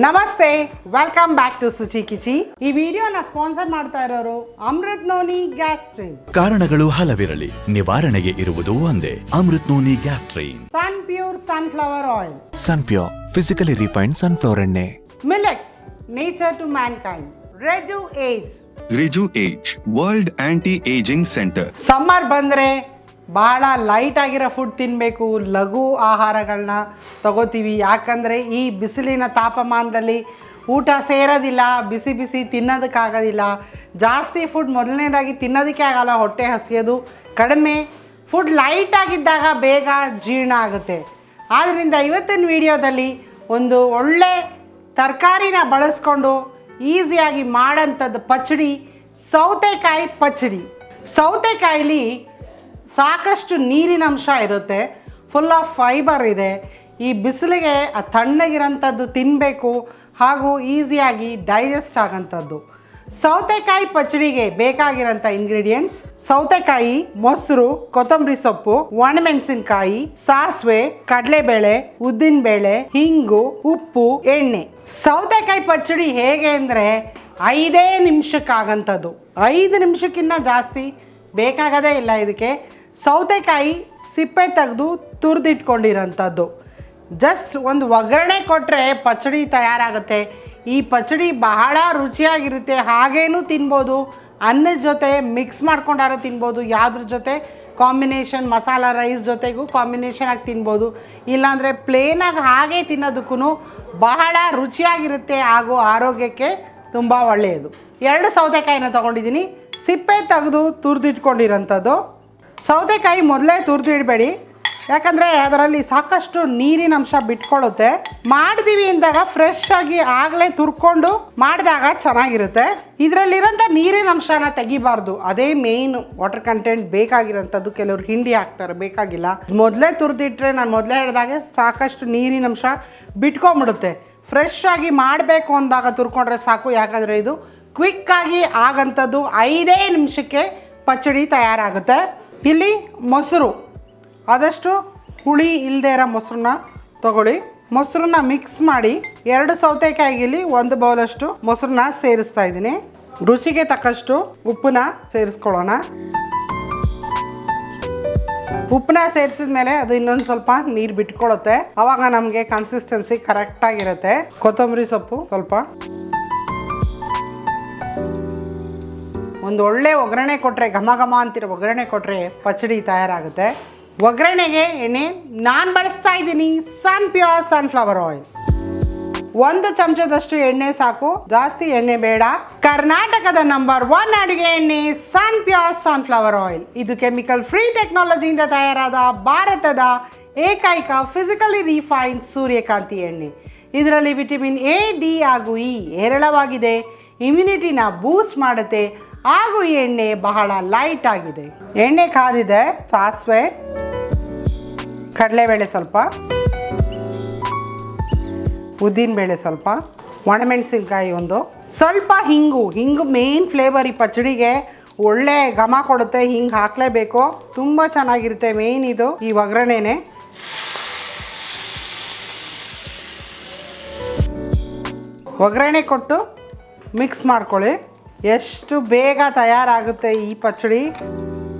ನಮಸ್ತೆ, welcome back to Suchi ಕಿಚಿ. ಈ ವಿಡಿಯೋನ ಸ್ಪಾನ್ಸರ್ ಮಾಡ್ತಾ ಇರೋರು ಅಮೃತ್ ನೋನಿ ಗ್ಯಾಸ್ ಸ್ಟ್ರೀಮ್. ಕಾರಣಗಳು ಹಲವಿರಲಿ, ನಿವಾರಣೆಗೆ ಇರುವುದು ಒಂದೇ. Amrit noni gas stream. Sun pure sunflower oil. Sun pure physically refined sunflower ಎಣ್ಣೆ. Milex, nature to mankind. Reju Age. Reju Age world anti ageing centre. Summer ಬಂದರೆ ಭಾಳ ಲೈಟ್ ಆಗಿರೋ ಫುಡ್ ತಿನ್ನಬೇಕು, ಲಘು ಆಹಾರಗಳನ್ನ ತಗೋತೀವಿ. ಯಾಕಂದರೆ ಈ ಬಿಸಿಲಿನ ತಾಪಮಾನದಲ್ಲಿ ಊಟ ಸೇರೋದಿಲ್ಲ, ಬಿಸಿ ಬಿಸಿ ತಿನ್ನೋದಕ್ಕಾಗೋದಿಲ್ಲ. ಜಾಸ್ತಿ ಫುಡ್ ಮೊದಲನೇದಾಗಿ ತಿನ್ನೋದಕ್ಕೆ ಆಗಲ್ಲ, ಹೊಟ್ಟೆ ಹಸಿಯೋದು ಕಡಿಮೆ. ಫುಡ್ ಲೈಟಾಗಿದ್ದಾಗ ಬೇಗ ಜೀರ್ಣ ಆಗುತ್ತೆ. ಆದ್ದರಿಂದ ಇವತ್ತಿನ ವಿಡಿಯೋದಲ್ಲಿ ಒಂದು ಒಳ್ಳೆ ತರಕಾರಿನ ಬಳಸ್ಕೊಂಡು ಈಸಿಯಾಗಿ ಮಾಡೋಂಥದ್ದು ಪಚ್ಚಡಿ, ಸೌತೆಕಾಯಿ ಪಚ್ಚಡಿ. ಸೌತೆಕಾಯಿಲಿ ಸಾಕಷ್ಟು ನೀರಿನಂಶ ಇರುತ್ತೆ, ಫುಲ್ ಆಫ್ ಫೈಬರ್ ಇದೆ. ಈ ಬಿಸಿಲಿಗೆ ತಣ್ಣಗಿರೋಂಥದ್ದು ತಿನ್ನಬೇಕು, ಹಾಗೂ ಈಸಿಯಾಗಿ ಡೈಜೆಸ್ಟ್ ಆಗೋಂಥದ್ದು. ಸೌತೆಕಾಯಿ ಪಚ್ಚಡಿಗೆ ಬೇಕಾಗಿರೋಂಥ ಇಂಗ್ರೀಡಿಯೆಂಟ್ಸ್: ಸೌತೆಕಾಯಿ, ಮೊಸರು, ಕೊತ್ತಂಬರಿ ಸೊಪ್ಪು, ಒಣಮೆಣಸಿನ್ಕಾಯಿ, ಸಾಸಿವೆ, ಕಡಲೆಬೇಳೆ, ಉದ್ದಿನಬೇಳೆ, ಹಿಂಗು, ಉಪ್ಪು, ಎಣ್ಣೆ. ಸೌತೆಕಾಯಿ ಪಚ್ಚಡಿ ಹೇಗೆ ಅಂದರೆ 5 ನಿಮಿಷಕ್ಕಾಗಂಥದ್ದು. 5 ನಿಮಿಷಕ್ಕಿಂತ ಜಾಸ್ತಿ ಬೇಕಾಗೋದೇ ಇಲ್ಲ ಇದಕ್ಕೆ. ಸೌತೆಕಾಯಿ ಸಿಪ್ಪೆ ತೆಗೆದು ತುರಿದಿಟ್ಕೊಂಡಿರೋಂಥದ್ದು. ಜಸ್ಟ್ ಒಂದು ಒಗ್ಗರಣೆ ಕೊಟ್ಟರೆ ಪಚ್ಚಡಿ ತಯಾರಾಗುತ್ತೆ. ಈ ಪಚ್ಚಡಿ ಬಹಳ ರುಚಿಯಾಗಿರುತ್ತೆ. ಹಾಗೇನೂ ತಿನ್ಬೋದು, ಅನ್ನದ ಜೊತೆ ಮಿಕ್ಸ್ ಮಾಡ್ಕೊಂಡಾರು ತಿನ್ಬೋದು, ಯಾವುದ್ರ ಜೊತೆ ಕಾಂಬಿನೇಷನ್, ಮಸಾಲ ರೈಸ್ ಜೊತೆಗೂ ಕಾಂಬಿನೇಷನ್ ಆಗಿ ತಿನ್ಬೋದು. ಇಲ್ಲಾಂದರೆ ಪ್ಲೇನಾಗಿ ಹಾಗೆ ತಿನ್ನೋದಕ್ಕೂ ಬಹಳ ರುಚಿಯಾಗಿರುತ್ತೆ, ಹಾಗೂ ಆರೋಗ್ಯಕ್ಕೆ ತುಂಬ ಒಳ್ಳೆಯದು. 2 ಸೌತೆಕಾಯಿನ ತೊಗೊಂಡಿದ್ದೀನಿ, ಸಿಪ್ಪೆ ತೆಗೆದು ತುರಿದಿಟ್ಕೊಂಡಿರೋಂಥದ್ದು. ಸೌತೆಕಾಯಿ ಮೊದಲೇ ತುರಿದಿಡಬೇಡಿ, ಯಾಕಂದರೆ ಅದರಲ್ಲಿ ಸಾಕಷ್ಟು ನೀರಿನ ಅಂಶ ಬಿಟ್ಕೊಳ್ಳುತ್ತೆ. ಮಾಡಿದೀವಿ ಅಂದಾಗ ಫ್ರೆಶ್ ಆಗಿ ಆಗಲೇ ತುರ್ಕೊಂಡು ಮಾಡಿದಾಗ ಚೆನ್ನಾಗಿರುತ್ತೆ. ಇದರಲ್ಲಿರೋಂಥ ನೀರಿನ ಅಂಶನ ತೆಗಿಬಾರ್ದು, ಅದೇ ಮೇಯ್ನ್ ವಾಟರ್ ಕಂಟೆಂಟ್ ಬೇಕಾಗಿರೋಂಥದ್ದು. ಕೆಲವರು ಹಿಂಡಿ ಹಾಕ್ತಾರೆ, ಬೇಕಾಗಿಲ್ಲ. ಮೊದಲೇ ತುರಿದಿಟ್ರೆ, ನಾನು ಮೊದಲೇ ಹೇಳಿದಾಗೆ ಸಾಕಷ್ಟು ನೀರಿನ ಅಂಶ ಬಿಟ್ಕೊಂಬಿಡುತ್ತೆ. ಫ್ರೆಶ್ ಆಗಿ ಮಾಡಬೇಕು ಅಂದಾಗ ತುರ್ಕೊಂಡ್ರೆ ಸಾಕು, ಯಾಕಂದರೆ ಇದು ಕ್ವಿಕ್ಕಾಗಿ ಆಗೋಂಥದ್ದು. 5 ನಿಮಿಷಕ್ಕೆ ಪಚ್ಚಡಿ ತಯಾರಾಗುತ್ತೆ. ಇಲ್ಲಿ ಮೊಸರು, ಆದಷ್ಟು ಹುಳಿ ಇಲ್ಲದೆ ಇರೋ ಮೊಸರನ್ನ ತೊಗೊಳ್ಳಿ. ಮೊಸರನ್ನ ಮಿಕ್ಸ್ ಮಾಡಿ 2 ಸೌತೆಕಾಯಿಗಿಲ್ಲಿ 1 ಬೌಲಷ್ಟು ಮೊಸರನ್ನ ಸೇರಿಸ್ತಾ ಇದ್ದೀನಿ. ರುಚಿಗೆ ತಕ್ಕಷ್ಟು ಉಪ್ಪನ್ನ ಸೇರಿಸ್ಕೊಳ್ಳೋಣ. ಉಪ್ಪನ್ನ ಸೇರಿಸಿದ ಮೇಲೆ ಅದು ಇನ್ನೊಂದು ಸ್ವಲ್ಪ ನೀರು ಬಿಟ್ಕೊಳ್ಳುತ್ತೆ, ಆವಾಗ ನಮಗೆ ಕನ್ಸಿಸ್ಟೆನ್ಸಿ ಕರೆಕ್ಟಾಗಿರುತ್ತೆ. ಕೊತ್ತಂಬರಿ ಸೊಪ್ಪು ಸ್ವಲ್ಪ, ಒಂದು ಒಳ್ಳೆ ಒಗ್ಗರಣೆ ಕೊಟ್ಟರೆ, ಘಮ ಘಮ ಅಂತಿರೋ ಒಗ್ಗರಣೆ ಕೊಟ್ಟರೆ ಪಚ್ಚಡಿ ತಯಾರಾಗುತ್ತೆ. ಒಗ್ಗರಣೆಗೆ ಎಣ್ಣೆ ನಾನು ಬಳಸ್ತಾ ಇದ್ದೀನಿ ಸನ್ ಪ್ಯೂರ್ ಸನ್ಫ್ಲವರ್ ಆಯಿಲ್. 1 ಚಮಚದಷ್ಟು ಎಣ್ಣೆ ಸಾಕು, ಜಾಸ್ತಿ ಎಣ್ಣೆ ಬೇಡ. ಕರ್ನಾಟಕದ ನಂಬರ್ 1 ಅಡುಗೆ ಎಣ್ಣೆ ಸನ್ ಪ್ಯೂರ್ ಸನ್ಫ್ಲವರ್ ಆಯಿಲ್. ಇದು ಕೆಮಿಕಲ್ ಫ್ರೀ ಟೆಕ್ನಾಲಜಿಯಿಂದ ತಯಾರಾದ ಭಾರತದ ಏಕೈಕ ಫಿಸಿಕಲಿ ರಿಫೈನ್ಡ್ ಸೂರ್ಯಕಾಂತಿ ಎಣ್ಣೆ. ಇದರಲ್ಲಿ ವಿಟಮಿನ್ ಎ, ಡಿ ಹಾಗೂ ಇ ಹೇರಳವಾಗಿದೆ. ಇಮ್ಯುನಿಟಿನ ಬೂಸ್ಟ್ ಮಾಡುತ್ತೆ, ಹಾಗೂ ಈ ಎಣ್ಣೆ ಬಹಳ ಲೈಟ್ ಆಗಿದೆ. ಎಣ್ಣೆ ಕಾದಿದೆ. ಸಾಸಿವೆ, ಕಡಲೆಬೇಳೆ ಸ್ವಲ್ಪ, ಉದ್ದಿನಬೇಳೆ ಸ್ವಲ್ಪ, ಒಣಮೆಣಸಿನ್ಕಾಯಿ ಒಂದು, ಸ್ವಲ್ಪ ಹಿಂಗು ಮೇನ್ ಫ್ಲೇವರ್. ಈ ಪಚ್ಚಡಿಗೆ ಒಳ್ಳೆ ಘಮ ಕೊಡುತ್ತೆ, ಹಿಂಗೆ ಹಾಕಲೇಬೇಕು, ತುಂಬ ಚೆನ್ನಾಗಿರುತ್ತೆ. ಮೇನ್ ಇದು ಈ ಒಗ್ಗರಣೆನೇ. ಒಗ್ಗರಣೆ ಕೊಟ್ಟು ಮಿಕ್ಸ್ ಮಾಡ್ಕೊಳ್ಳಿ. ಎಷ್ಟು ಬೇಗ ತಯಾರಾಗುತ್ತೆ ಈ ಪಚ್ಚಡಿ.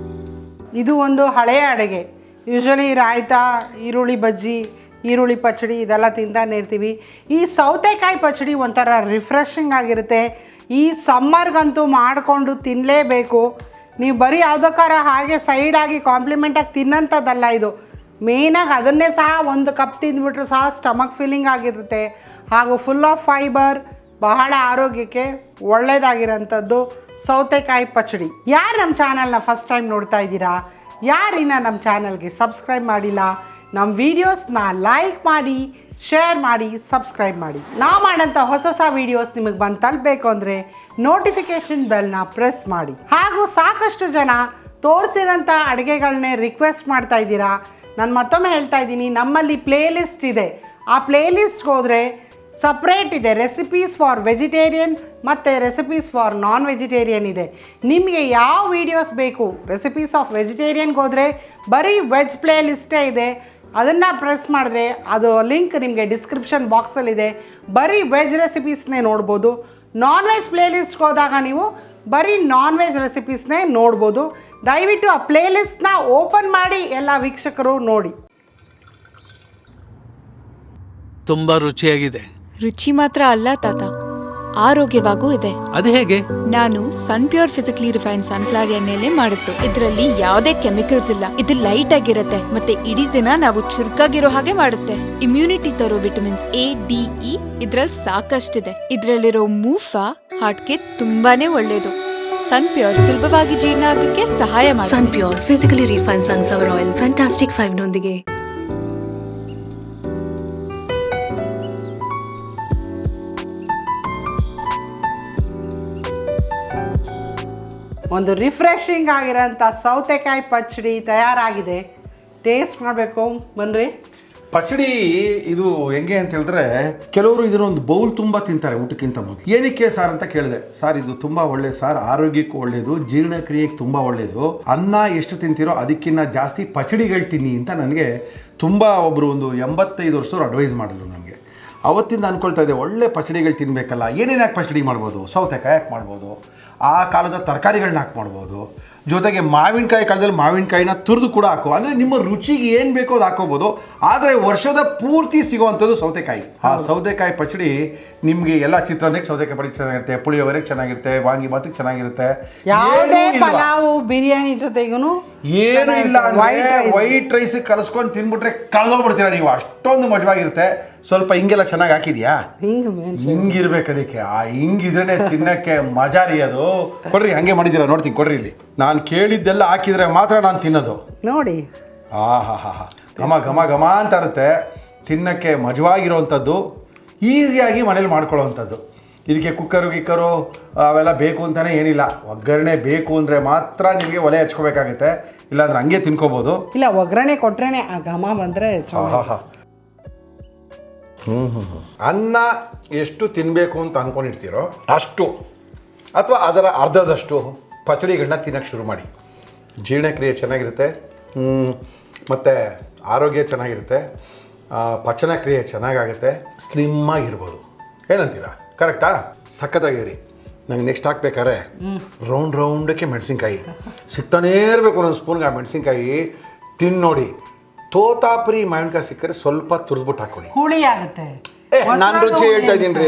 ಇದು ಒಂದು ಹಳೆಯ ಅಡುಗೆ. ಯೂಶ್ವಲಿ ರಾಯ್ತ, ಈರುಳ್ಳಿ ಬಜ್ಜಿ, ಈರುಳ್ಳಿ ಪಚ್ಚಡಿ ಇದೆಲ್ಲ ತಿಂತಾನೆ ಇರ್ತೀವಿ. ಈ ಸೌತೆಕಾಯಿ ಪಚ್ಚಡಿ ಒಂಥರ ರಿಫ್ರೆಶಿಂಗ್ ಆಗಿರುತ್ತೆ. ಈ ಸಮ್ಮರ್ಗಂತೂ ಮಾಡಿಕೊಂಡು ತಿನ್ನಲೇಬೇಕು. ನೀವು ಬರೀ ಯಾವುದಕ್ಕಾರ ಹಾಗೆ ಸೈಡಾಗಿ ಕಾಂಪ್ಲಿಮೆಂಟಾಗಿ ತಿನ್ನೋಂಥದ್ದಲ್ಲ ಇದು. ಮೇಯ್ನಾಗಿ ಅದನ್ನೇ ಸಹ 1 ಕಪ್ ತಿಂದ್ಬಿಟ್ರು ಸಹ ಸ್ಟಮಕ್ ಫೀಲಿಂಗ್ ಆಗಿರುತ್ತೆ, ಹಾಗೂ ಫುಲ್ ಆಫ್ ಫೈಬರ್, ಬಹಳ ಆರೋಗ್ಯಕ್ಕೆ ಒಳ್ಳೆಯದಾಗಿರೋಂಥದ್ದು ಸೌತೆಕಾಯಿ ಪಚ್ಚಡಿ. ಯಾರು ನಮ್ಮ ಚಾನಲ್ನ ಫಸ್ಟ್ ಟೈಮ್ ನೋಡ್ತಾ ಇದ್ದೀರಾ, ಯಾರಿನ ನಮ್ಮ ಚಾನಲ್ಗೆ ಸಬ್ಸ್ಕ್ರೈಬ್ ಮಾಡಿಲ್ಲ, ನಮ್ಮ ವೀಡಿಯೋಸ್ನ ಲೈಕ್ ಮಾಡಿ, ಶೇರ್ ಮಾಡಿ, ಸಬ್ಸ್ಕ್ರೈಬ್ ಮಾಡಿ. ನಾವು ಮಾಡೋಂಥ ಹೊಸ ವೀಡಿಯೋಸ್ ನಿಮಗೆ ಬಂದು ತಲುಪಬೇಕು ಅಂದರೆ ನೋಟಿಫಿಕೇಷನ್ ಬೆಲ್ನ ಪ್ರೆಸ್ ಮಾಡಿ. ಹಾಗೂ ಸಾಕಷ್ಟು ಜನ ತೋರಿಸಿರೋಂಥ ಅಡುಗೆಗಳನ್ನೇ ರಿಕ್ವೆಸ್ಟ್ ಮಾಡ್ತಾ ಇದ್ದೀರಾ. ನಾನು ಮತ್ತೊಮ್ಮೆ ಹೇಳ್ತಾ ಇದ್ದೀನಿ, ನಮ್ಮಲ್ಲಿ ಪ್ಲೇ ಲಿಸ್ಟ್ ಇದೆ. ಆ ಪ್ಲೇ ಲಿಸ್ಟ್ಗೆ ಹೋದರೆ ಸಪ್ರೇಟ್ ಇದೆ. ರೆಸಿಪೀಸ್ ಫಾರ್ ವೆಜಿಟೇರಿಯನ್ ಮತ್ತು ರೆಸಿಪೀಸ್ ಫಾರ್ ನಾನ್ ವೆಜಿಟೇರಿಯನ್ ಇದೆ. ನಿಮಗೆ ಯಾವ ವೀಡಿಯೋಸ್ ಬೇಕು, ರೆಸಿಪೀಸ್ ಆಫ್ ವೆಜಿಟೇರಿಯನ್ಗೆ ಹೋದರೆ ಬರೀ ವೆಜ್ ಪ್ಲೇ ಲಿಸ್ಟೇ ಇದೆ. ಅದನ್ನು ಪ್ರೆಸ್ ಮಾಡಿದ್ರೆ ಅದು ಲಿಂಕ್ ನಿಮಗೆ ಡಿಸ್ಕ್ರಿಪ್ಷನ್ ಬಾಕ್ಸಲ್ಲಿದೆ. ಬರೀ ವೆಜ್ ರೆಸಿಪೀಸ್ನೇ ನೋಡ್ಬೋದು. ನಾನ್ ವೆಜ್ ಪ್ಲೇಲಿಸ್ಟ್ಗೆ ಹೋದಾಗ ನೀವು ಬರೀ ನಾನ್ ವೆಜ್ ರೆಸಿಪೀಸ್ನೇ ನೋಡ್ಬೋದು. ದಯವಿಟ್ಟು ಆ ಪ್ಲೇಲಿಸ್ಟ್ನ ಓಪನ್ ಮಾಡಿ ಎಲ್ಲ ವೀಕ್ಷಕರು ನೋಡಿ. ತುಂಬಾ ರುಚಿಯಾಗಿದೆ. ರುಚಿ ಮಾತ್ರ ಅಲ್ಲ ತಾತ, ಆರೋಗ್ಯವಾಗೂ ಇದೆ. ಅದು ಹೇಗೆ? ನಾನು ಸನ್ಪ್ಯೂರ್ ಫಿಸಿಕಲಿ ರಿಫೈನ್ಡ್ ಸನ್ಫ್ಲವರ್ ಎಣ್ಣೆಲೆ ಮಾಡುತ್ತು. ಇದರಲ್ಲಿ ಯಾವುದೇ ಕೆಮಿಕಲ್ಸ್ ಇಲ್ಲ. ಇದು ಲೈಟ್ ಆಗಿರುತ್ತೆ ಮತ್ತೆ ಇಡೀ ದಿನ ನಾವು ಚುರುಕಾಗಿರೋ ಹಾಗೆ ಮಾಡುತ್ತೆ. ಇಮ್ಯುನಿಟಿ ತರೋ ವಿಟಮಿನ್ಸ್ A, D, E ಇದ್ರಲ್ಲಿ ಸಾಕಷ್ಟಿದೆ. ಇದ್ರಲ್ಲಿರೋ ಮೂಫಾ ಹಾರ್ಟ್ಗೆ ತುಂಬಾನೇ ಒಳ್ಳೇದು. ಸನ್ಪ್ಯೂರ್ ಸುಲಭವಾಗಿ ಜೀರ್ಣ ಆಗಕ್ಕೆ ಸಹಾಯ ಮಾಡುತ್ತೆ. Sunpure physically refined sunflower oil fantastic 5 ನೊಂದಿಗೆ. ಒಂದು ರಿಫ್ರೆಶಿಂಗ್ ಆಗಿರೋಂಥ ಸೌತೆಕಾಯಿ ಪಚ್ಚಡಿ ತಯಾರಾಗಿದೆ. ಟೇಸ್ಟ್ ಮಾಡಬೇಕು ಬನ್ನಿರಿ. ಪಚಡಿ ಇದು ಹೆಂಗೆ ಅಂತ ಹೇಳಿದ್ರೆ, ಕೆಲವರು ಇದನ್ನೊಂದು ಬೌಲ್ ತುಂಬ ತಿಂತಾರೆ ಊಟಕ್ಕಿಂತ ಮೊದಲು. ಏನಕ್ಕೆ ಸಾರ್ ಅಂತ ಕೇಳಿದೆ. ಸಾರ್ ಇದು ತುಂಬ ಒಳ್ಳೆ ಸಾರ್, ಆರೋಗ್ಯಕ್ಕೂ ಒಳ್ಳೆಯದು, ಜೀರ್ಣಕ್ರಿಯೆಗೆ ತುಂಬ ಒಳ್ಳೆಯದು. ಅನ್ನ ಎಷ್ಟು ತಿಂತೀರೋ ಅದಕ್ಕಿಂತ ಜಾಸ್ತಿ ಪಚಡಿಗಳು ತಿನ್ನಿ ಅಂತ ನನಗೆ ತುಂಬ ಒಬ್ಬರು ಒಂದು 85 ವರ್ಷದವ್ರು ಅಡ್ವೈಸ್ ಮಾಡಿದ್ರು ನನಗೆ. ಅವತ್ತಿಂದ ಅಂದ್ಕೊಳ್ತಾ ಇದ್ದೆ, ಒಳ್ಳೆ ಪಚಡಿಗಳು ತಿನ್ನಬೇಕಲ್ಲ. ಏನೇನು ಯಾಕೆ ಪಚಡಿ ಮಾಡ್ಬೋದು? ಸೌತೆಕಾಯಿ ಯಾಕೆ ಮಾಡ್ಬೋದು, ಆ ಕಾಲದ ತರಕಾರಿಗಳನ್ನ ಹಾಕಿ ಮಾಡ್ಬೋದು, ಜೊತೆಗೆ ಮಾವಿನಕಾಯಿ ಕಾಲದಲ್ಲಿ ಮಾವಿನಕಾಯಿನ ತುರಿದು ಕೂಡ ಹಾಕೋ. ಅಂದರೆ ನಿಮ್ಮ ರುಚಿಗೆ ಏನು ಬೇಕೋ ಅದು ಹಾಕೋಬೋದು. ಆದರೆ ವರ್ಷದ ಪೂರ್ತಿ ಸಿಗೋವಂಥದ್ದು ಸೌತೆಕಾಯಿ. ಆ ಸೌತೆಕಾಯಿ ಪಚಡಿ ನಿಮಗೆ ಎಲ್ಲ ಚಿತ್ರಾನ್ನಕ್ಕೆ ಸೌತೆಕಾಯಿ ಪಚಡಿ ಚೆನ್ನಾಗಿರುತ್ತೆ, ಪುಳಿಯೋಗರೆಗೆ ಚೆನ್ನಾಗಿರುತ್ತೆ, ವಾಂಗಿಬಾತಿಗೆ ಚೆನ್ನಾಗಿರುತ್ತೆ. ಯಾವುದೇ ಪಲಾವು ಬಿರಿಯಾನಿ ಜೊತೆಗೂ ಏನು ಇಲ್ಲ ಅಂದರೆ ವೈಟ್ ರೈಸ್ ಕಲಿಸ್ಕೊಂಡು ತಿನ್ಬಿಟ್ರೆ ಕಳೆದೋಗ್ಬಿಡ್ತೀರಾ ನೀವು, ಅಷ್ಟೊಂದು ಮಜವಾಗಿರುತ್ತೆ. ಸ್ವಲ್ಪ ಹಿಂಗೆಲ್ಲ ಚೆನ್ನಾಗಿ ಹಾಕಿದ್ಯಾ? ಹಿಂಗಿರ್ಬೇಕು ಅದಕ್ಕೆ. ಆ ಹಿಂಗಿದ್ರೇ ತಿನ್ನಕ್ಕೆ ಮಜಾ ರೀ ಅದು. ಕೊಡ್ರಿ, ಹಂಗೆ ಮಾಡಿದ್ದೀರಾ ನೋಡ್ತೀನಿ, ಕೊಡ್ರಿ ಇಲ್ಲಿ. ನಾನು ಕೇಳಿದ್ದೆಲ್ಲ ಹಾಕಿದರೆ ಮಾತ್ರ ನಾನು ತಿನ್ನೋದು. ನೋಡಿ, ಹಾ ಘಮ ಘಮ ಘಮ ಅಂತ ಇರುತ್ತೆ. ತಿನ್ನಕ್ಕೆ ಮಜವಾಗಿರೋವಂಥದ್ದು, ಈಸಿಯಾಗಿ ಮನೇಲಿ ಮಾಡ್ಕೊಳ್ಳೋವಂಥದ್ದು. ಇದಕ್ಕೆ ಗಿಕ್ಕರು ಅವೆಲ್ಲ ಬೇಕು ಅಂತಲೇ ಏನಿಲ್ಲ. ಒಗ್ಗರಣೆ ಬೇಕು ಅಂದರೆ ಮಾತ್ರ ನಿಮಗೆ ಒಲೆ ಹಚ್ಕೋಬೇಕಾಗುತ್ತೆ, ಇಲ್ಲಾಂದ್ರೆ ಹಂಗೆ ತಿನ್ಕೋಬೋದು. ಇಲ್ಲ, ಒಗ್ಗರಣೆ ಕೊಟ್ರೇನೆ ಆ ಘಮ ಬಂದರೆ. ಅನ್ನ ಎಷ್ಟು ತಿನ್ನಬೇಕು ಅಂತ ಅಂದ್ಕೊಂಡಿರ್ತೀರೋ ಅಷ್ಟು ಅಥವಾ ಅದರ ಅರ್ಧದಷ್ಟು ಪಚಡಿಗಳನ್ನ ತಿನ್ನೋಕ್ಕೆ ಶುರು ಮಾಡಿ. ಜೀರ್ಣಕ್ರಿಯೆ ಚೆನ್ನಾಗಿರುತ್ತೆ, ಮತ್ತು ಆರೋಗ್ಯ ಚೆನ್ನಾಗಿರುತ್ತೆ, ಪಚನ ಕ್ರಿಯೆ ಚೆನ್ನಾಗಾಗುತ್ತೆ, ಸ್ಲಿಮ್ಮಾಗಿರ್ಬೋದು. ಏನಂತೀರಾ? ಕರೆಕ್ಟಾ? ಸಖತ್ತಾಗಿರಿ. ನಂಗೆ ನೆಕ್ಸ್ಟ್ ಹಾಕ್ಬೇಕಾದ್ರೆ ರೌಂಡಕ್ಕೆ ಮೆಣಸಿನ್ಕಾಯಿ ಸಿಗ್ತಾನೇ ಇರಬೇಕು. ಒಂದೊಂದು ಸ್ಪೂನ್ಗೆ ಆ ಮೆಣಸಿನ್ಕಾಯಿ ತಿಂದು ನೋಡಿ. ತೋತಾಪುರಿ ಮಾವಿನಕಾಯಿ ಸಿಕ್ಕರೆ ಸ್ವಲ್ಪ ತುರಿದ್ಬಿಟ್ಟು ಹಾಕೊಳ್ಳಿ, ಹುಳಿ ಆಗುತ್ತೆ. ನಾನು ರುಚಿ ಹೇಳ್ತಾ ಇದ್ದೀನಿ ರೀ.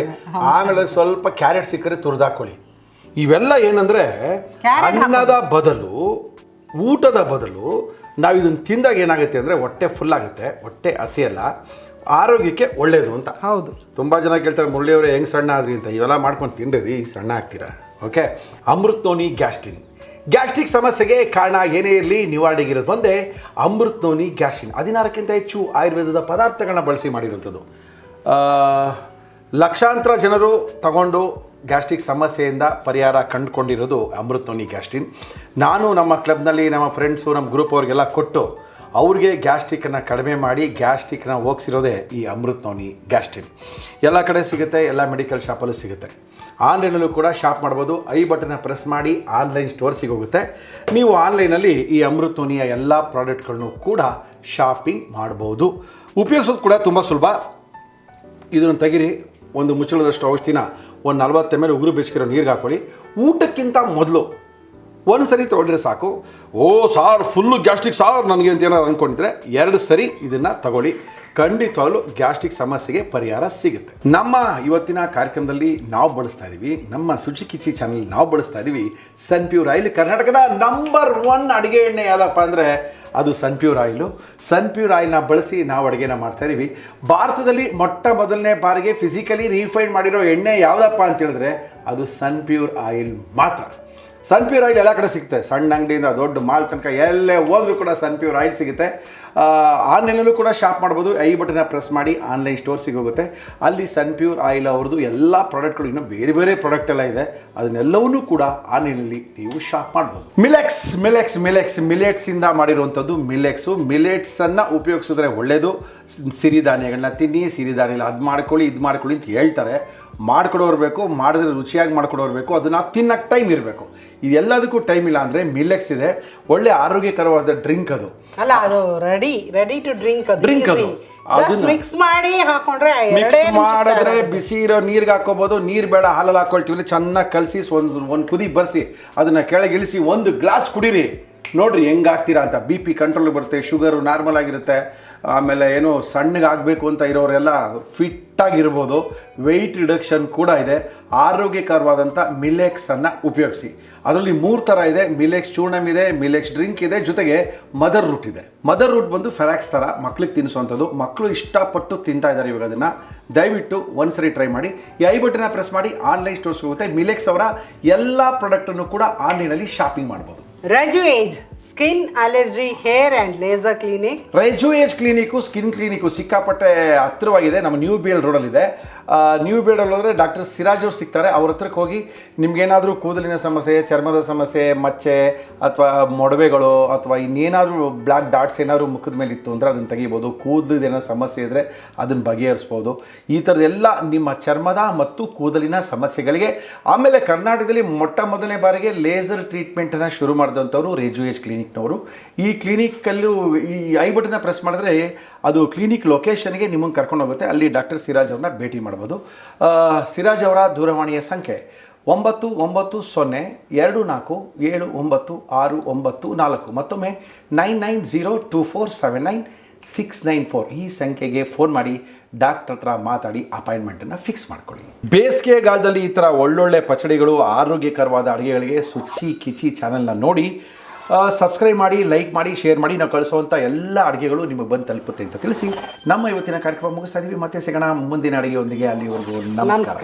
ಆಮೇಲೆ ಸ್ವಲ್ಪ ಕ್ಯಾರೆಟ್ ಸಿಕ್ಕರೆ ತುರಿದು ಹಾಕೊಳ್ಳಿ. ಇವೆಲ್ಲ ಏನಂದರೆ ಅನ್ನದ ಬದಲು, ಊಟದ ಬದಲು ನಾವು ಇದನ್ನು ತಿಂದಾಗ ಏನಾಗುತ್ತೆ ಅಂದರೆ ಹೊಟ್ಟೆ ಫುಲ್ ಆಗುತ್ತೆ, ಹೊಟ್ಟೆ ಹಸಿಯಲ್ಲ, ಆರೋಗ್ಯಕ್ಕೆ ಒಳ್ಳೆಯದು ಅಂತ. ಹೌದು. ತುಂಬ ಜನ ಕೇಳ್ತಾರೆ, ಮುರಳಿಯವರೇ ಹೆಂಗೆ ಸಣ್ಣ ಆದ್ರಿ ಅಂತ. ಇವೆಲ್ಲ ಮಾಡ್ಕೊಂಡು ತಿನ್ನಿರಿ, ಸಣ್ಣ ಆಗ್ತೀರಾ. Okay. Amrit noni gastrin. Gastric ಸಮಸ್ಯೆಗೆ ಕಾರಣ ಏನೇ ಇರಲಿ ನಿವಾರಣೆಗಿರೋದು ಒಂದೇ ಅಮೃತ್ ನೋನಿ ಗ್ಯಾಸ್ಟ್ರಿನ್. 16ಕ್ಕಿಂತ ಹೆಚ್ಚು ಆಯುರ್ವೇದದ ಪದಾರ್ಥಗಳನ್ನ ಬಳಸಿ ಮಾಡಿರುವಂಥದ್ದು. ಲಕ್ಷಾಂತರ ಜನರು ತಗೊಂಡು ಗ್ಯಾಸ್ಟ್ರಿಕ್ ಸಮಸ್ಯೆಯಿಂದ ಪರಿಹಾರ ಕಂಡುಕೊಂಡಿರೋದು ಅಮೃತ್ ನೋನಿ ಗ್ಯಾಸ್ಟ್ರಿನ್. ನಾನು ನಮ್ಮ ಕ್ಲಬ್ನಲ್ಲಿ ನಮ್ಮ ಫ್ರೆಂಡ್ಸು, ನಮ್ಮ ಗ್ರೂಪ್ ಅವ್ರಿಗೆಲ್ಲ ಕೊಟ್ಟು ಅವ್ರಿಗೆ ಗ್ಯಾಸ್ಟ್ರಿಕ್ಕನ್ನು ಕಡಿಮೆ ಮಾಡಿ ಗ್ಯಾಸ್ಟ್ರಿಕ್ನ ಹೋಗಿಸಿರೋದೇ ಈ ಅಮೃತ್ ನೋನಿ ಗ್ಯಾಸ್ಟ್ರಿನ್. ಎಲ್ಲ ಕಡೆ ಸಿಗುತ್ತೆ, ಎಲ್ಲ ಮೆಡಿಕಲ್ ಶಾಪಲ್ಲೂ ಸಿಗುತ್ತೆ. ಆನ್ಲೈನಲ್ಲೂ ಕೂಡ ಶಾಪ್ ಮಾಡ್ಬೋದು. ಐ ಬಟನ್ನ ಪ್ರೆಸ್ ಮಾಡಿ ಆನ್ಲೈನ್ ಸ್ಟೋರ್ಸಿಗೆ ಹೋಗುತ್ತೆ. ನೀವು ಆನ್ಲೈನಲ್ಲಿ ಈ ಅಮೃತ್ ನೋನಿಯ ಎಲ್ಲ ಪ್ರಾಡಕ್ಟ್ಗಳನ್ನು ಕೂಡ ಶಾಪಿಂಗ್ ಮಾಡ್ಬೋದು. ಉಪಯೋಗಿಸೋದು ಕೂಡ ತುಂಬ ಸುಲಭ. ಇದನ್ನು ತೆಗಿರಿ, ಒಂದು ಮುಚ್ಚಳದಷ್ಟು ಔಷಧಿನ ಒಂದು 40 ml ಉಗುರು ಬೆಚ್ಚಗಿರೋ ನೀರಿಗೆ ಹಾಕೊಳ್ಳಿ. ಊಟಕ್ಕಿಂತ ಮೊದಲು ಒಂದು ಸರಿ ತೊಗೊಂಡ್ರೆ ಸಾಕು. ಓ ಸಾರ್ ಫುಲ್ಲು ಗ್ಯಾಸ್ಟ್ರಿಕ್ ಸಾರ್ ನನಗೆ ಅಂತ ಏನಾರು ಅಂದ್ಕೊಂಡಿದ್ರೆ 2 ಸರಿ ಇದನ್ನು ತಗೊಳ್ಳಿ. ಖಂಡಿತವಾಗ್ಲೂ ಗ್ಯಾಸ್ಟ್ರಿಕ್ ಸಮಸ್ಯೆಗೆ ಪರಿಹಾರ ಸಿಗುತ್ತೆ. ನಮ್ಮ ಇವತ್ತಿನ ಕಾರ್ಯಕ್ರಮದಲ್ಲಿ ನಾವು ಬಳಸ್ತಾ ಇದ್ದೀವಿ, ನಮ್ಮ ಶುಚಿ ಕಿಚಿ ಚಾನಲ್ ನಾವು ಬಳಸ್ತಾ ಇದ್ದೀವಿ ಸನ್ಪ್ಯೂರ್ ಆಯಿಲ್. ಕರ್ನಾಟಕದ ನಂಬರ್ 1 ಅಡುಗೆ ಎಣ್ಣೆ ಯಾವುದಪ್ಪ ಅಂದರೆ ಅದು ಸನ್ಪ್ಯೂರ್ ಆಯಿಲು. ಸನ್ಪ್ಯೂರ್ ಆಯಿಲ್ನ ಬಳಸಿ ನಾವು ಅಡುಗೆನ ಮಾಡ್ತಾಯಿದ್ದೀವಿ. ಭಾರತದಲ್ಲಿ ಮೊದಲನೇ ಬಾರಿಗೆ ಫಿಸಿಕಲಿ ರಿಫೈಂಡ್ ಮಾಡಿರೋ ಎಣ್ಣೆ ಯಾವುದಪ್ಪ ಅಂತ ಹೇಳಿದ್ರೆ ಅದು ಸನ್ಪ್ಯೂರ್ ಆಯಿಲ್ ಮಾತ್ರ. ಸನ್ಪ್ಯೂರ್ ಆಯಿಲ್ ಎಲ್ಲ ಕಡೆ ಸಿಗುತ್ತೆ, ಸಣ್ಣ ಅಂಗಡಿಯಿಂದ ದೊಡ್ಡ ಮಾಲ್ ತನಕ ಎಲ್ಲೇ ಹೋದ್ರೂ ಕೂಡ ಸನ್ಪ್ಯೂರ್ ಆಯಿಲ್ ಸಿಗುತ್ತೆ. ಆನ್ಲೈನಲ್ಲೂ ಕೂಡ ಶಾಪ್ ಮಾಡ್ಬೋದು. ಐ ಬಟನ್ನ ಪ್ರೆಸ್ ಮಾಡಿ ಆನ್ಲೈನ್ ಸ್ಟೋರ್ಸಿಗೆ ಹೋಗುತ್ತೆ. ಅಲ್ಲಿ ಸನ್ಪ್ಯೂರ್ ಆಯಿಲ್ ಅವ್ರದ್ದು ಎಲ್ಲ ಪ್ರಾಡಕ್ಟ್ಗಳು, ಇನ್ನೂ ಬೇರೆ ಬೇರೆ ಪ್ರಾಡಕ್ಟ್ ಎಲ್ಲ ಇದೆ, ಅದನ್ನೆಲ್ಲವನ್ನೂ ಕೂಡ ಆನ್ಲೈನಲ್ಲಿ ನೀವು ಶಾಪ್ ಮಾಡ್ಬೋದು. ಮಿಲೆಟ್ಸಿಂದ ಮಾಡಿರುವಂಥದ್ದು ಮಿಲೆಟ್ಸನ್ನು ಉಪಯೋಗಿಸಿದ್ರೆ ಒಳ್ಳೆಯದು. ಸಿರಿಧಾನ್ಯಗಳನ್ನ ತಿನ್ನಿ, ಸಿರಿಧಾನ್ಯ ಅದು ಮಾಡ್ಕೊಳ್ಳಿ ಇದು ಮಾಡ್ಕೊಳ್ಳಿ ಅಂತ ಹೇಳ್ತಾರೆ. ಮಾಡ್ಕೊಡೋರು ಬೇಕು, ಮಾಡಿದ್ರೆ ರುಚಿಯಾಗಿ ಮಾಡ್ಕೊಡೋರು ಬೇಕು, ಅದನ್ನು ತಿನ್ನೋಕ್ಕೆ ಟೈಮ್ ಇರಬೇಕು. ಇದೆಲ್ಲದಕ್ಕೂ ಟೈಮ್ ಇಲ್ಲ ಅಂದರೆ ಮಿಲೆಟ್ಸ್ ಇದೆ, ಒಳ್ಳೆ ಆರೋಗ್ಯಕರವಾದ ಡ್ರಿಂಕ್ ಅದು. ಅಲ್ಲ, ಅದು ready ready to drink Drink ಅದು. ಅದನ್ನ- ಮಿಕ್ಸ್ ಮಾಡಿ ಹಾಕೊಂಡ್ರೆ ಮಿಕ್ಸ್ ಎರಡೇ ನಿಮಿಷಕ್ಕೆ ಮಾಡಿದ್ರೆ ತಯಾರಾಗುತ್ತೆ. ಬಿಸಿ ಇರೋ ನೀರಿಗೆ ಹಾಕೋಬೋದು. ನೀರು ಬೇಡ ಹಾಲಲ್ಲಿ ಹಾಕೊಳ್ತೀವಿ, ಚೆನ್ನಾಗಿ ಕಲಸಿ ಒಂದು ಕುದಿ ಬರ್ಸಿ ಅದನ್ನು ಕೆಳಗಿಳಿಸಿ 1 ಗ್ಲಾಸ್ ಕುಡೀರಿ. ನೋಡ್ರಿ ಹೆಂಗಾಗ್ತೀರಾ ಅಂತ. ಬಿ ಪಿ ಕಂಟ್ರೋಲ್ ಬರುತ್ತೆ, ಶುಗರು ನಾರ್ಮಲ್ ಆಗಿರುತ್ತೆ. ಆಮೇಲೆ ಏನೋ ಸಣ್ಣಗಾಗಬೇಕು ಅಂತ ಇರೋರೆಲ್ಲ ಫಿಟ್ಟಾಗಿರ್ಬೋದು. ವೆಯ್ಟ್ ರಿಡಕ್ಷನ್ ಕೂಡ ಇದೆ. ಆರೋಗ್ಯಕರವಾದಂಥ ಮಿಲೆಕ್ಸನ್ನು ಉಪಯೋಗಿಸಿ. ಅದರಲ್ಲಿ 3 ಥರ ಇದೆ. ಮಿಲೆಕ್ಸ್ ಚೂರ್ಣಮ್ ಇದೆ, ಮಿಲೆಕ್ಸ್ ಡ್ರಿಂಕ್ ಇದೆ, ಜೊತೆಗೆ ಮದರ್ ರೂಟ್ ಇದೆ. ಮದರ್ ರೂಟ್ ಬಂದು ಫೆರಾಕ್ಸ್ ಥರ ಮಕ್ಳಿಗೆ ತಿನ್ನಿಸುವಂಥದ್ದು. ಮಕ್ಕಳು ಇಷ್ಟಪಟ್ಟು ತಿಂತಾ ಇದ್ದಾರೆ ಇವಾಗ. ಅದನ್ನು ದಯವಿಟ್ಟು ಒಂದ್ಸರಿ ಟ್ರೈ ಮಾಡಿ. ಈ ಐ ಬಟನ್ನ ಪ್ರೆಸ್ ಮಾಡಿ ಆನ್ಲೈನ್ ಸ್ಟೋರ್ಸ್ ಹೋಗುತ್ತೆ. ಮಿಲೆಕ್ಸ್ ಅವರ ಎಲ್ಲ ಪ್ರಾಡಕ್ಟನ್ನು ಕೂಡ ಆನ್ಲೈನಲ್ಲಿ ಶಾಪಿಂಗ್ ಮಾಡ್ಬೋದು. Reju Age skin allergy hair and laser clinic. Reju Age clinic, skin clinic ಸಿಕ್ಕಾಪಟ್ಟೆ ಹತ್ತಿರವಾಗಿದೆ. ನಮ್ಮ ನ್ಯೂ ಬೇಲ್ ರೋಡಲ್ಲಿದೆ. ನ್ಯೂ ಬೇಲ್ಡಲ್ಲಿ ಹೋದರೆ ಡಾಕ್ಟರ್ ಸಿರಾಜ್ ಅವ್ರು ಸಿಗ್ತಾರೆ. ಅವ್ರ ಹತ್ರಕ್ಕೆ ಹೋಗಿ ನಿಮ್ಗೇನಾದರೂ ಕೂದಲಿನ ಸಮಸ್ಯೆ, ಚರ್ಮದ ಸಮಸ್ಯೆ, ಮಚ್ಚೆ ಅಥವಾ ಮೊಡವೆಗಳು ಅಥವಾ ಇನ್ನೇನಾದರೂ ಬ್ಲ್ಯಾಕ್ ಡಾಟ್ಸ್ ಏನಾದರೂ ಮುಖದ ಮೇಲೆ ಇತ್ತು ಅಂದರೆ ಅದನ್ನು ತೆಗಿಬೋದು. ಕೂದಲಿದ ಏನೋ ಸಮಸ್ಯೆ ಇದ್ದರೆ ಅದನ್ನು ಬಗೆಹರಿಸ್ಬೋದು. ಈ ಥರದ್ದೆಲ್ಲ ನಿಮ್ಮ ಚರ್ಮದ ಮತ್ತು ಕೂದಲಿನ ಸಮಸ್ಯೆಗಳಿಗೆ. ಆಮೇಲೆ ಕರ್ನಾಟಕದಲ್ಲಿ ಮೊಟ್ಟ ಮೊದಲನೇ ಬಾರಿಗೆ ಲೇಸರ್ ಟ್ರೀಟ್ಮೆಂಟನ್ನು ಶುರು ಮಾಡಿದಂಥವ್ರು ರೆಜುಯೇಜ್ ಕ್ಲಿನಿಕ್ನವರು. ಈ ಕ್ಲಿನಿಕ್ಕಲ್ಲೂ ಈ ಐ ಬಟನ್ನ ಪ್ರೆಸ್ ಮಾಡಿದ್ರೆ ಅದು ಕ್ಲಿನಿಕ್ ಲೊಕೇಶನ್ಗೆ ನಿಮ್ಮನ್ನು ಕರ್ಕೊಂಡು ಹೋಗುತ್ತೆ. ಅಲ್ಲಿ ಡಾಕ್ಟರ್ ಸಿರಾಜ್ ಅವ್ರನ್ನ ಭೇಟಿ ಮಾಡ್ಬೋದು. ಸಿರಾಜ್ ಅವರ ದೂರವಾಣಿಯ ಸಂಖ್ಯೆ 9924279694. ಮತ್ತೊಮ್ಮೆ 9902479694. ಈ ಸಂಖ್ಯೆಗೆ ಫೋನ್ ಮಾಡಿ ಡಾಕ್ಟರ್ ಹತ್ರ ಮಾತಾಡಿ ಅಪಾಯಿಂಟ್ಮೆಂಟನ್ನು ಫಿಕ್ಸ್ ಮಾಡ್ಕೊಳ್ಳಿ. ಬೇಸಿಗೆಗಾಲದಲ್ಲಿ ಈ ಥರ ಒಳ್ಳೊಳ್ಳೆ ಪಚಡಿಗಳು, ಆರೋಗ್ಯಕರವಾದ ಅಡುಗೆಗಳಿಗೆ ಸುಚ್ಚಿ ಕಿಚಿ ಚಾನಲ್ನ ನೋಡಿ ಸಬ್ಸ್ಕ್ರೈಬ್ ಮಾಡಿ, ಲೈಕ್ ಮಾಡಿ, ಶೇರ್ ಮಾಡಿ. ನಾವು ಕಳಿಸುವಂಥ ಎಲ್ಲ ಅಡುಗೆಗಳು ನಿಮಗೆ ಬಂದು ತಲುಪುತ್ತೆ ಅಂತ ತಿಳಿಸಿ ನಮ್ಮ ಇವತ್ತಿನ ಕಾರ್ಯಕ್ರಮ ಮುಗಿಸ್ತಾ ಇದ್ದೀವಿ. ಮತ್ತೆ ಸಿಗೋಣ ಮುಂದಿನ ಅಡುಗೆಯೊಂದಿಗೆ. ಅಲ್ಲಿವರೆಗೂ ನಮಸ್ಕಾರ.